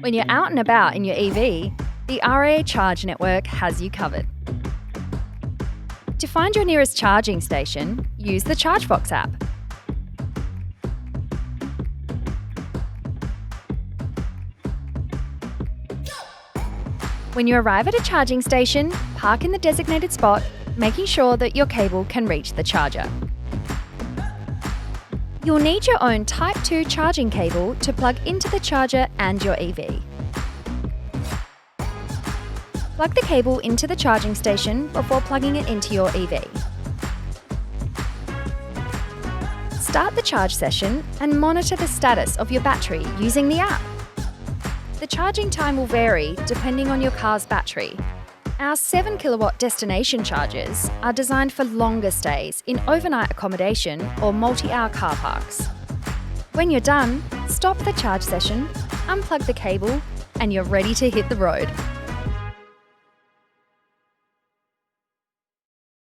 When you're out and about in your EV, the RAA Charge Network has you covered. To find your nearest charging station, use the ChargeBox app. When you arrive at a charging station, park in the designated spot, making sure that your cable can reach the charger. You'll need your own Type 2 charging cable to plug into the charger and your EV. Plug the cable into the charging station before plugging it into your EV. Start the charge session and monitor the status of your battery using the app. The charging time will vary depending on your car's battery. Our 7 kilowatt destination chargers are designed for longer stays in overnight accommodation or multi-hour car parks. When you're done, stop the charge session, unplug the cable, and you're ready to hit the road.